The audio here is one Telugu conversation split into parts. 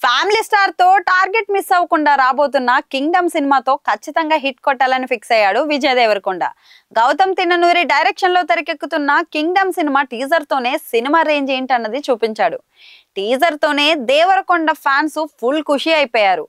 ఫ్యామిలీ స్టార్ తో టార్గెట్ మిస్ అవ్వకుండా రాబోతున్న కింగ్డమ్ సినిమాతో ఖచ్చితంగా హిట్ కొట్టాలని ఫిక్స్ అయ్యాడు విజయ్ దేవరకొండ. గౌతమ్ తిన్ననూరి డైరెక్షన్ లో తెరకెక్కుతున్న కింగ్డమ్ సినిమా టీజర్ తోనే సినిమా రేంజ్ ఏంటన్నది చూపించాడు. టీజర్ తోనే దేవరకొండ ఫ్యాన్స్ ఫుల్ ఖుషి అయిపోయారు.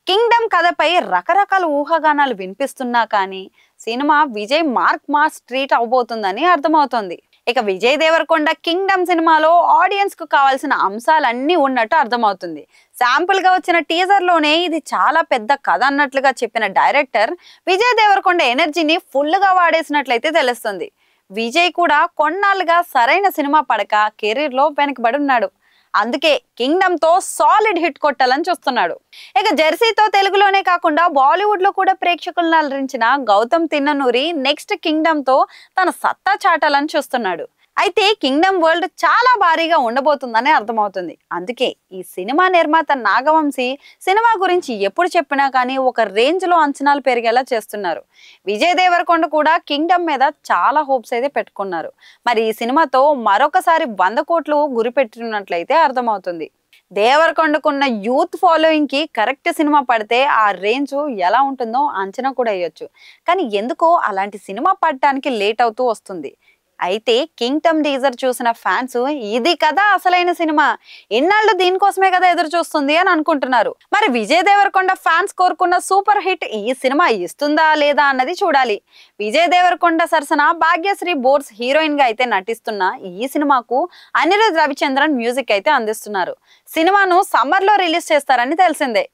కింగ్డమ్ కథపై రకరకాల ఊహాగానాలు వినిపిస్తున్నా కానీ cinema Vijay mark mass treat అవబోతుందని అర్థమవుతోంది. ఇక విజయ్ దేవరకొండ కింగ్డమ్ సినిమాలో ఆడియన్స్ కు కావాల్సిన అంశాలన్నీ ఉన్నట్టు అర్థమవుతుంది. శాంపుల్ గా వచ్చిన టీజర్ లోనే ఇది చాలా పెద్ద కథ అన్నట్లుగా చెప్పిన డైరెక్టర్ విజయ్ దేవరకొండ ఎనర్జీని ఫుల్ గా వాడేసినట్లయితే తెలుస్తుంది. విజయ్ కూడా కొన్నాళ్ళుగా సరైన సినిమా పడక కెరీర్ లో వెనకబడి ఉన్నాడు. అందుకే కింగ్డమ్ తో సాలిడ్ హిట్ కొట్టాలని చూస్తున్నాడు. ఇక జెర్సీతో తెలుగులోనే కాకుండా బాలీవుడ్ లో కూడా ప్రేక్షకులను అలరించిన గౌతమ్ తిన్ననూరి నెక్స్ట్ కింగ్డమ్ తో తన సత్తా చాటాలని చూస్తున్నాడు. అయితే కింగ్డమ్ వరల్డ్ చాలా భారీగా ఉండబోతుందని అర్థమవుతుంది. అందుకే ఈ సినిమా నిర్మాత నాగవంశీ సినిమా గురించి ఎప్పుడు చెప్పినా కానీ ఒక రేంజ్ లో అంచనాలు పెరిగేలా చేస్తున్నారు. విజయ్ దేవరకొండ కూడా కింగ్డమ్ మీద చాలా హోప్స్ అయితే పెట్టుకున్నారు. మరి ఈ సినిమాతో మరొకసారి 100 కోట్లు గురిపెట్టినట్లయితే అర్థమవుతుంది. దేవరకొండకున్న యూత్ ఫాలోయింగ్ కి కరెక్ట్ సినిమా పడితే ఆ రేంజ్ ఎలా ఉంటుందో అంచనా కూడా వేయొచ్చు. కానీ ఎందుకో అలాంటి సినిమా పడటానికి లేట్ అవుతూ వస్తుంది. అయితే కింగ్డమ్ టీజర్ చూసిన ఫ్యాన్స్ ఇది కదా అసలైన సినిమా, ఎన్నాళ్ళు దీనికోసమే కదా ఎదురు చూస్తుంది అని అనుకుంటున్నారు. మరి విజయ్ దేవరకొండ ఫ్యాన్స్ కోరుకున్న సూపర్ హిట్ ఈ సినిమా ఇస్తుందా లేదా అన్నది చూడాలి. విజయ్ దేవరకొండ సరసన భాగ్యశ్రీ బోర్స్ హీరోయిన్ గా అయితే నటిస్తున్న ఈ సినిమాకు అనిరుద్ రవిచంద్రన్ మ్యూజిక్ అయితే అందిస్తున్నారు. సినిమాను సమ్మర్ లో రిలీజ్ చేస్తారని తెలిసిందే.